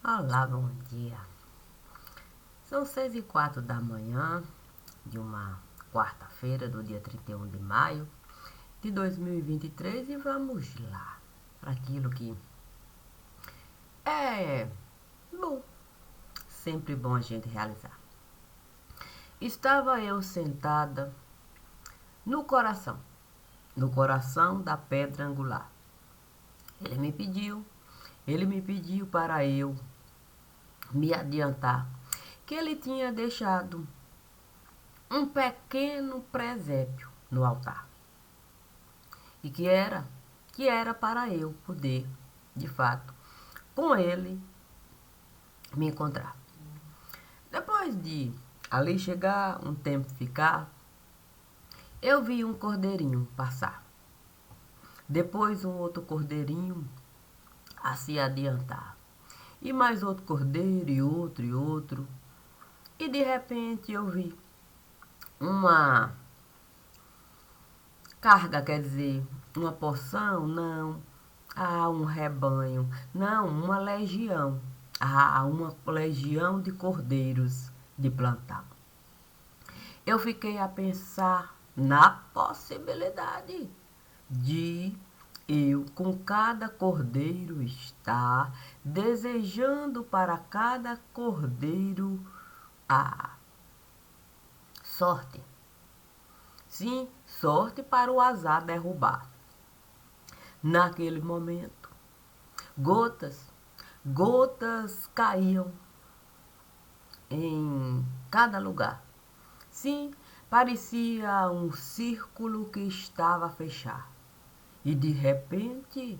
Olá, bom dia. São 6h04 da manhã de uma quarta-feira, do dia 31 de maio de 2023 e vamos lá para aquilo que é bom, sempre bom a gente realizar. Estava eu sentada no coração da pedra angular. Ele me pediu para eu me adiantar que ele tinha deixado um pequeno presépio no altar e que era para eu poder, de fato, com ele me encontrar. Depois de ali chegar, um tempo ficar, eu vi um cordeirinho passar. Depois um outro cordeirinho a se adiantar. E mais outro cordeiro e outro e outro. E de repente eu vi uma carga, quer dizer, uma porção, não. Um rebanho, não, uma legião. Uma legião de cordeiros de plantão. Eu fiquei a pensar na possibilidade de eu, com cada cordeiro, estar desejando para cada cordeiro a sorte. Sim, sorte para o azar derrubar. Naquele momento, gotas caíam em cada lugar. Sim, parecia um círculo que estava a fechar. E de repente,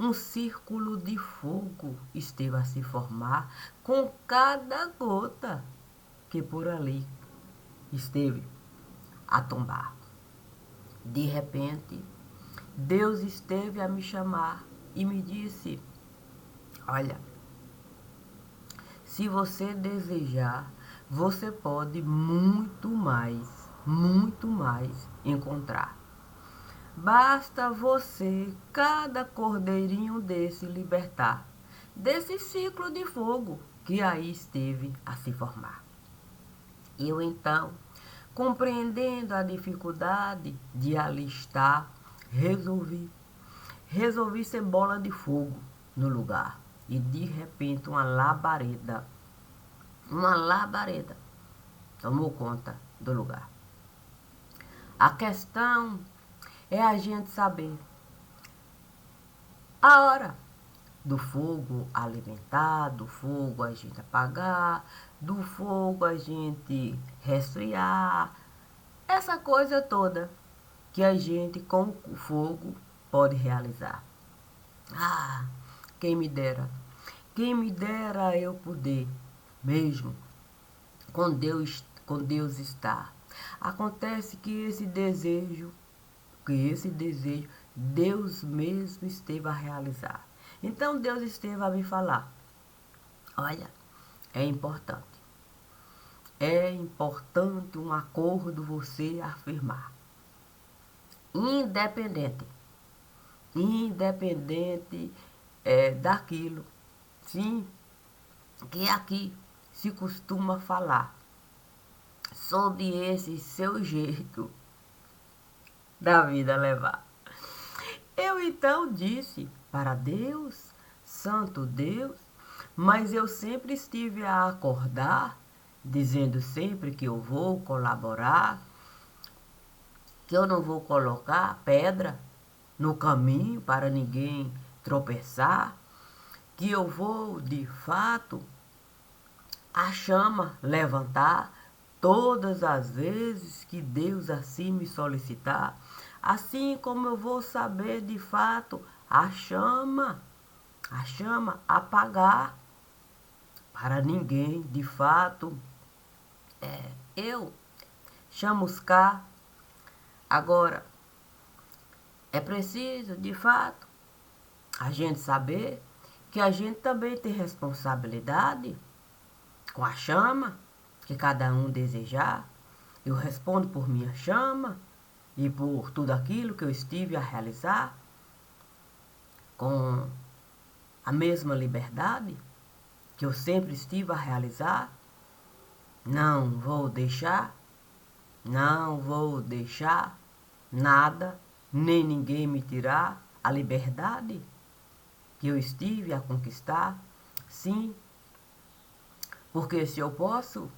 um círculo de fogo esteve a se formar com cada gota que por ali esteve a tombar. De repente, Deus esteve a me chamar e me disse: olha, se você desejar, você pode muito mais encontrar. Basta você, cada cordeirinho desse, libertar desse ciclo de fogo que aí esteve a se formar. Eu então, compreendendo a dificuldade de ali estar, resolvi ser bola de fogo no lugar. E de repente uma labareda tomou conta do lugar. A questão é a gente saber a hora do fogo alimentar, do fogo a gente apagar, do fogo a gente resfriar, essa coisa toda que a gente com o fogo pode realizar. Ah, quem me dera eu poder mesmo com Deus estar. Acontece que esse desejo, Deus mesmo esteve a realizar. Então Deus esteve a me falar: olha, é importante. É importante um acordo você afirmar. Independente daquilo, sim, que aqui se costuma falar sobre esse seu jeito da vida levar. Eu então disse para Deus, Santo Deus, mas eu sempre estive a acordar, dizendo sempre que eu vou colaborar, que eu não vou colocar pedra no caminho para ninguém tropeçar, que eu vou, de fato, a chama levantar todas as vezes que Deus assim me solicitar, assim como eu vou saber, de fato, a chama apagar para ninguém, de fato, eu chamuscar. Agora, é preciso, de fato, a gente saber que a gente também tem responsabilidade com a chama que cada um desejar. Eu respondo por minha chama e por tudo aquilo que eu estive a realizar com a mesma liberdade que eu sempre estive a realizar. Não vou deixar nada, nem ninguém me tirar a liberdade que eu estive a conquistar. Sim, porque se eu posso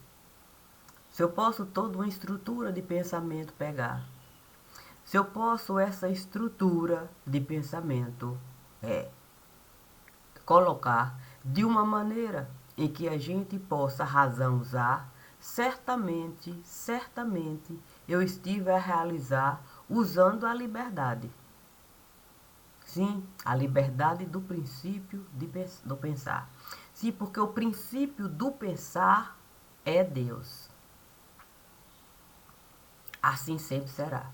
toda uma estrutura de pensamento pegar, se eu posso essa estrutura de pensamento colocar de uma maneira em que a gente possa razão usar, certamente eu estive a realizar usando a liberdade. Sim, a liberdade do princípio do pensar. Sim, porque o princípio do pensar é Deus. Assim sempre será.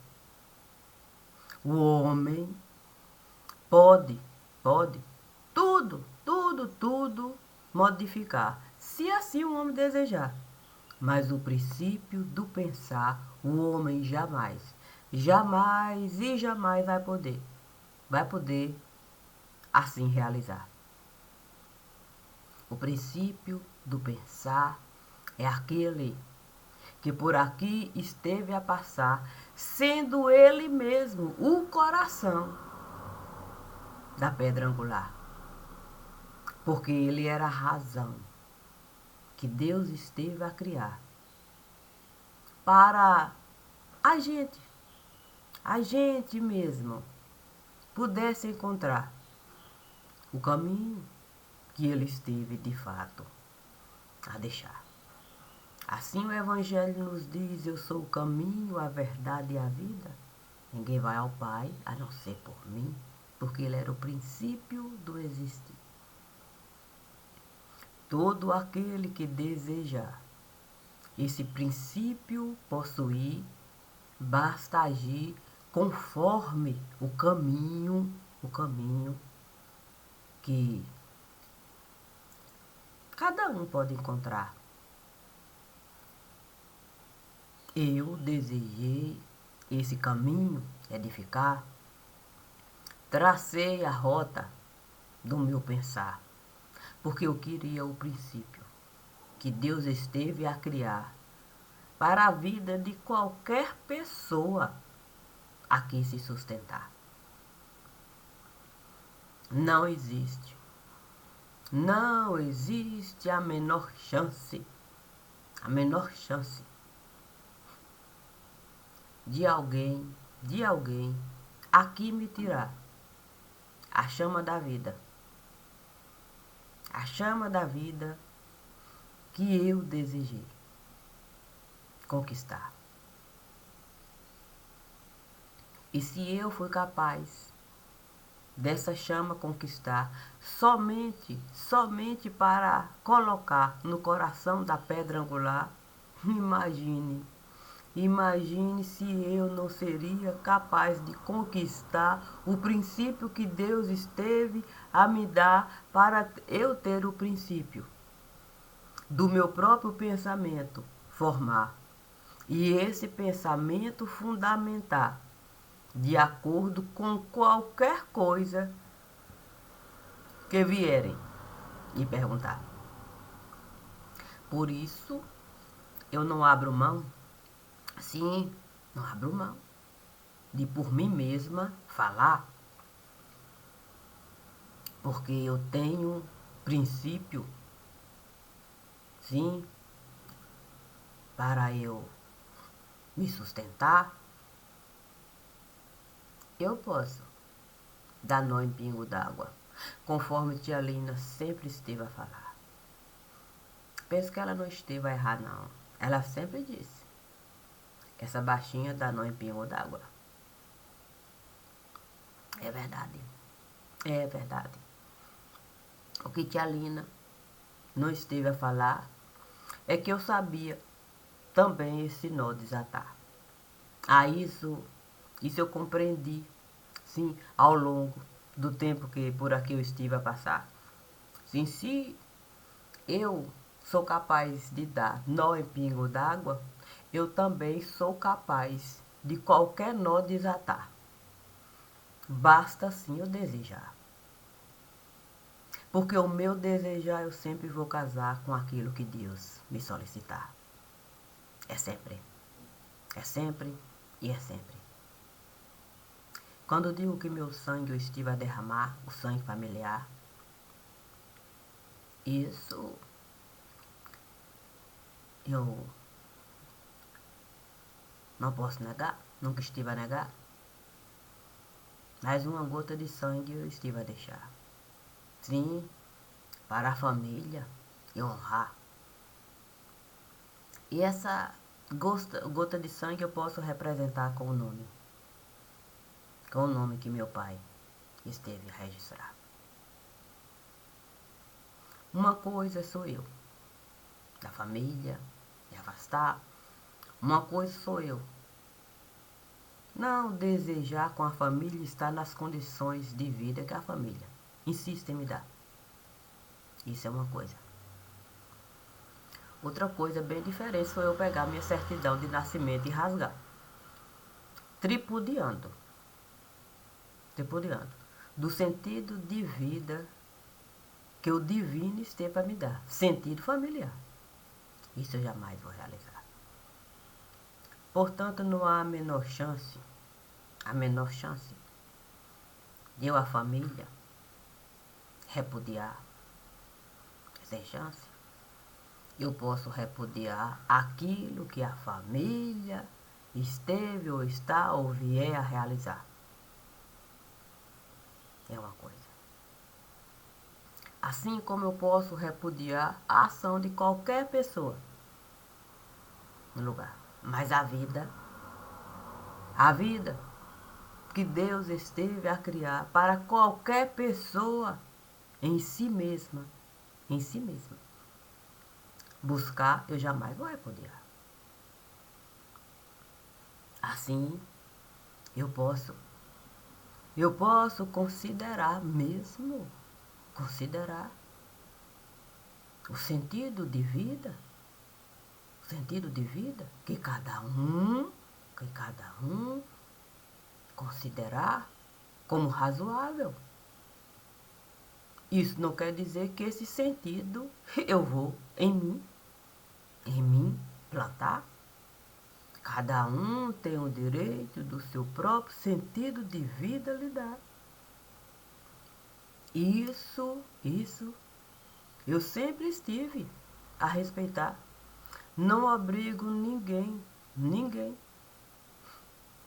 O homem pode tudo modificar, se assim o homem desejar. Mas o princípio do pensar, o homem jamais vai poder assim realizar. O princípio do pensar é aquele que por aqui esteve a passar, sendo ele mesmo o coração da pedra angular. Porque ele era a razão que Deus esteve a criar para a gente mesmo, pudesse encontrar o caminho que ele esteve de fato a deixar. Assim o Evangelho nos diz: eu sou o caminho, a verdade e a vida. Ninguém vai ao Pai a não ser por mim, porque ele era o princípio do existir. Todo aquele que desejar esse princípio possuir, basta agir conforme o caminho que cada um pode encontrar. Eu desejei esse caminho edificar, tracei a rota do meu pensar, porque eu queria o princípio que Deus esteve a criar para a vida de qualquer pessoa aqui se sustentar. Não existe a menor chance de alguém aqui me tirar a chama da vida que eu desejei conquistar. E se eu fui capaz dessa chama conquistar somente para colocar no coração da pedra angular, imagine se eu não seria capaz de conquistar o princípio que Deus esteve a me dar para eu ter o princípio do meu próprio pensamento formar. E esse pensamento fundamentar de acordo com qualquer coisa que vierem me perguntar. Por isso, eu não abro mão, sim, não abro mão de por mim mesma falar, porque eu tenho princípio, sim, para eu me sustentar. Eu posso dar nó em pingo d'água, conforme tia Lina sempre esteve a falar. Penso que ela não esteve a errar, não. Ela sempre disse: essa baixinha dá nó em pingo d'água. É verdade. É verdade. O que tia Lina não esteve a falar é que eu sabia também esse nó desatar. Isso eu compreendi, sim, ao longo do tempo que por aqui eu estive a passar. Sim, se eu sou capaz de dar nó em pingo d'água, eu também sou capaz de qualquer nó desatar. Basta sim eu desejar. Porque o meu desejar eu sempre vou casar com aquilo que Deus me solicitar. É sempre. É sempre e é sempre. Quando eu digo que meu sangue eu estive a derramar, o sangue familiar, isso eu não posso negar, nunca estive a negar. Mas uma gota de sangue eu estive a deixar. Sim, para a família e honrar. E essa gota de sangue eu posso representar com o nome. Com o nome que meu pai esteve a registrar. Uma coisa sou eu, da família, de afastar. Uma coisa sou eu, não desejar com a família estar nas condições de vida que a família insiste em me dar. Isso é uma coisa. Outra coisa bem diferente foi eu pegar minha certidão de nascimento e rasgar. Tripudiando. Tripudiando. Do sentido de vida que o divino esteve a me dar. Sentido familiar. Isso eu jamais vou realizar. Portanto, não há a menor chance de eu, a família, repudiar. Sem chance. Eu posso repudiar aquilo que a família esteve ou está ou vier a realizar. É uma coisa. Assim como eu posso repudiar a ação de qualquer pessoa no lugar. Mas a vida que Deus esteve a criar para qualquer pessoa em si mesma, buscar, eu jamais vou repudiar. Assim, eu posso considerar mesmo, considerar o sentido de vida, que cada um considerar como razoável. Isso não quer dizer que esse sentido eu vou em mim plantar. Cada um tem o direito do seu próprio sentido de vida lhe dar. Isso, eu sempre estive a respeitar. Não obrigo ninguém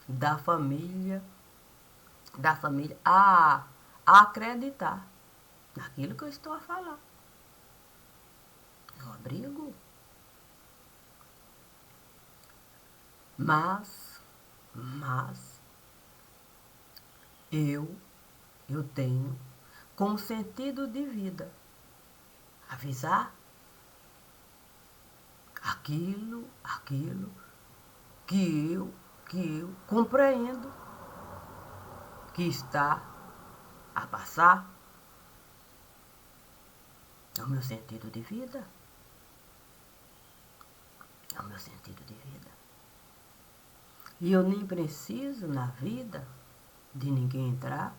da família a acreditar naquilo que eu estou a falar. Não obrigo. Mas eu tenho como sentido de vida avisar aquilo que eu compreendo que está a passar. É o meu sentido de vida. É o meu sentido de vida. E eu nem preciso na vida de ninguém entrar.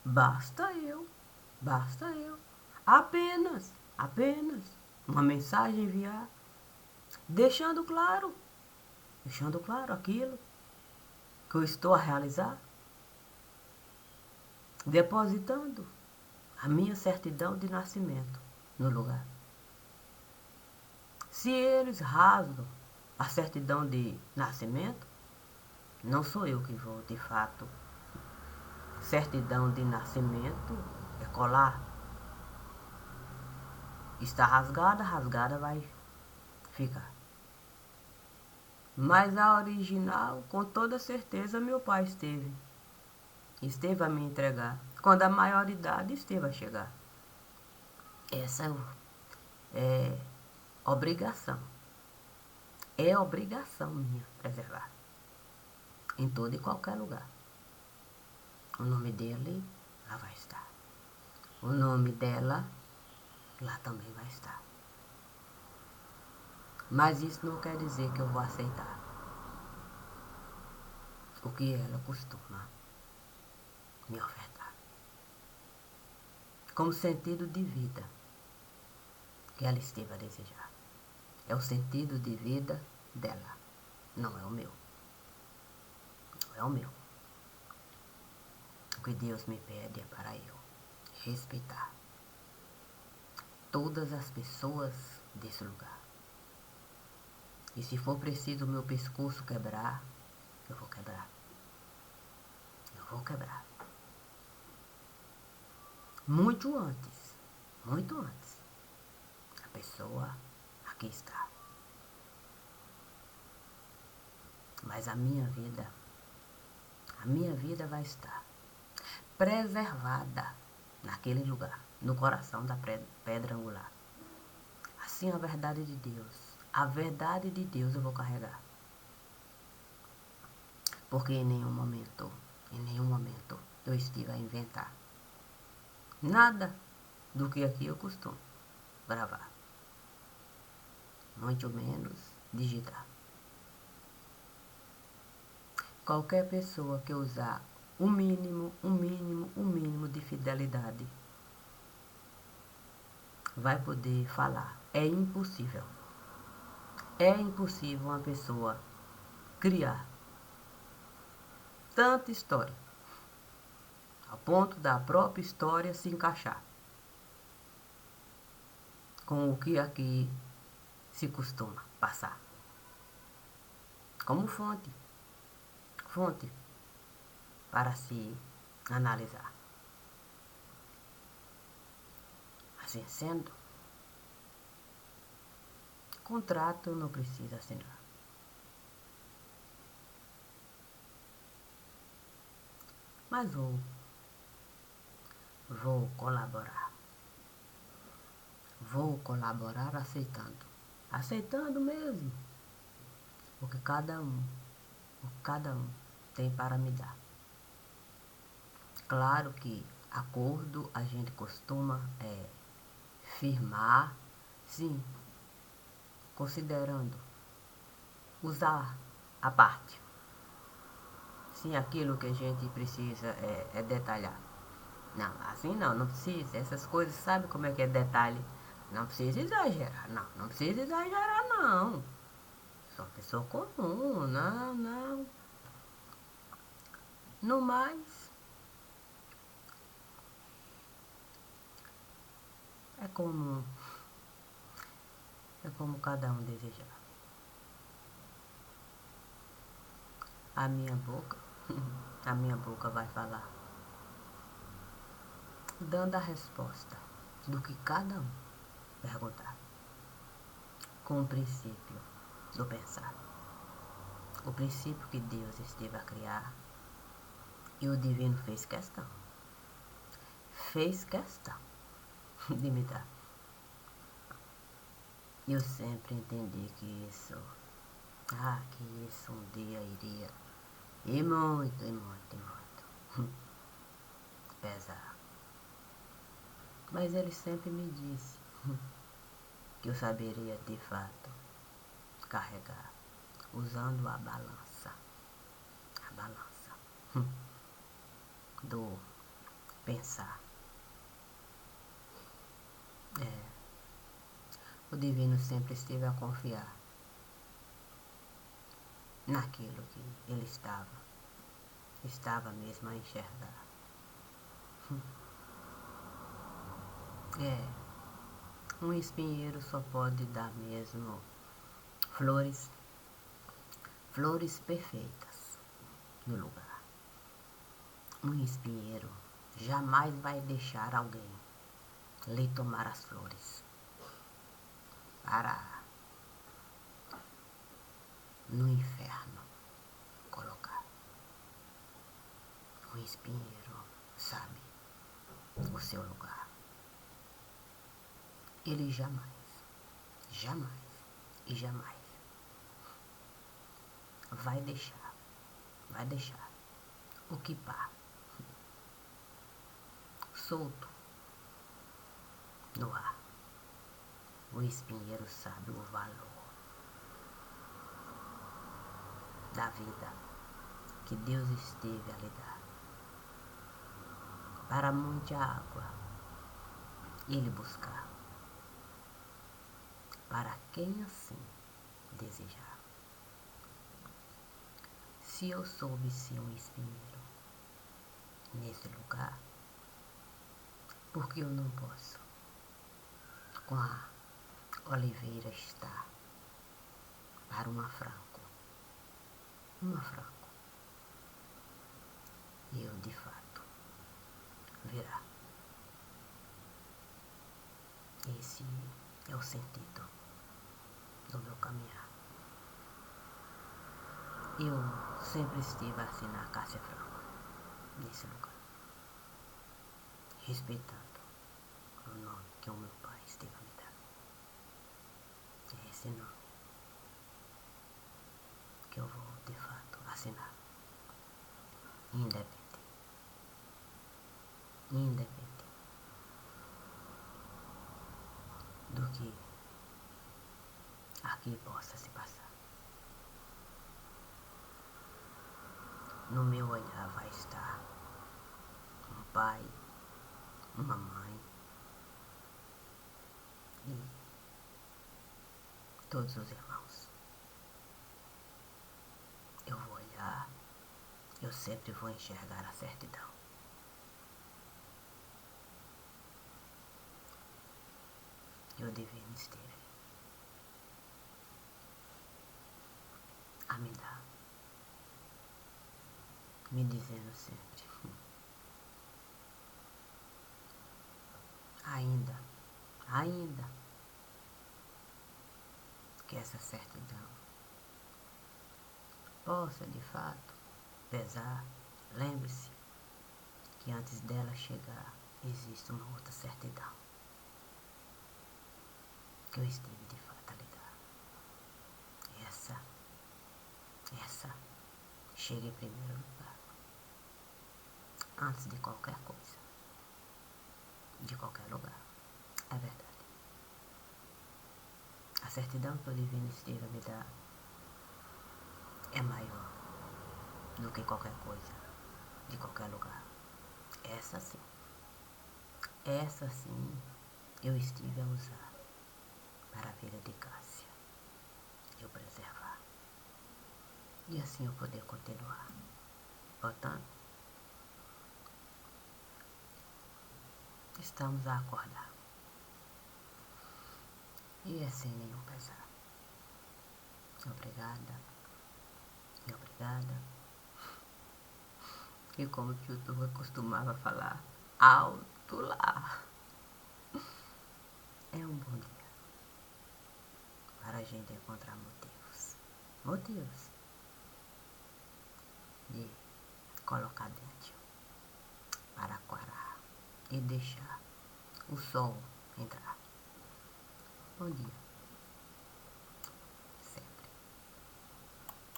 Basta eu. Apenas uma mensagem enviar, deixando claro aquilo que eu estou a realizar, depositando a minha certidão de nascimento no lugar. Se eles rasgam a certidão de nascimento, não sou eu que vou, de fato, certidão de nascimento é colar. Está rasgada vai ficar. Mas a original, com toda certeza, meu pai esteve a me entregar, quando a maioridade esteve a chegar. Essa é obrigação. É obrigação minha preservar. Em todo e qualquer lugar. O nome dele lá vai estar. O nome dela lá também vai estar. Mas isso não quer dizer que eu vou aceitar o que ela costuma me ofertar. como sentido de vida que ela esteve a desejar. É o sentido de vida dela, não é o meu. Não é o meu. O que Deus me pede é para eu respeitar todas as pessoas desse lugar. E se for preciso o meu pescoço quebrar, eu vou quebrar. Eu vou quebrar. Muito antes, a pessoa aqui está. Mas a minha vida vai estar preservada naquele lugar, no coração da pedra angular. Assim a verdade de Deus eu vou carregar. Porque em nenhum momento eu estive a inventar nada do que aqui eu costumo gravar. Muito menos digitar. Qualquer pessoa que usar o mínimo de fidelidade vai poder falar. É impossível uma pessoa criar tanta história ao ponto da própria história se encaixar com o que aqui se costuma passar. Como fonte para se analisar. Assim sendo, contrato não precisa assinar. Mas vou colaborar. Vou colaborar aceitando. Aceitando mesmo. Porque cada um tem para me dar. Claro que acordo a gente costuma firmar, sim, considerando usar a parte. Sim, aquilo que a gente precisa é detalhar. Não, assim não precisa. Essas coisas, sabe como é que é detalhe? Não precisa exagerar, não precisa exagerar, não. Sou uma pessoa comum, não. No mais, é como cada um desejar. A minha boca, a minha boca vai falar, dando a resposta do que cada um perguntar, com o princípio do pensar. O princípio que Deus esteve a criar e o divino fez questão de me dar. Eu sempre entendi que isso um dia iria e muito pesar. Mas ele sempre me disse que eu saberia de fato carregar usando a balança do pensar. O divino sempre esteve a confiar naquilo que ele estava mesmo a enxergar. Um espinheiro só pode dar mesmo flores perfeitas no lugar. Um espinheiro jamais vai deixar alguém lhe tomar as flores para no inferno colocar. Um espinheiro sabe o seu lugar. Ele jamais vai deixar o quipá solto no ar. O espinheiro sabe o valor da vida que Deus esteve a lhe dar. Para muita água ele buscar, para quem assim desejar. Se eu soube ser um espinheiro nesse lugar, porque eu não posso com a oliveira estar para uma franco, eu de fato virá. Esse é o sentido do meu caminhar. Eu sempre estive assim na Cássia Franco, nesse lugar, respeitando o nome que o meu pai esteve a me dar. É esse nome que eu vou de fato assinar, independente do que aqui possa se passar. No meu olhar vai estar um pai, uma mãe e todos os irmãos. Eu vou olhar, eu sempre vou enxergar a certidão. E o divino esteve a me dar, me dizendo sempre, ainda que essa certidão possa de fato pesar, lembre-se que antes dela chegar existe uma outra certidão que eu estive de fato a lhe dar. Essa chega em primeiro lugar, antes de qualquer coisa, de qualquer lugar. É verdade. A certidão que o divino esteve a me dar é maior do que qualquer coisa, de qualquer lugar. Essa sim eu estive a usar para a vida de Cássia, eu preservar. E assim eu poder continuar. Portanto, estamos a acordar. E é sem nenhum pesar. Obrigada. E obrigada. E como o tio Turma costumava falar, alto lá. É um bom dia para a gente encontrar motivos de colocar dentro para aquarar e deixar o sol entrar. Bom dia.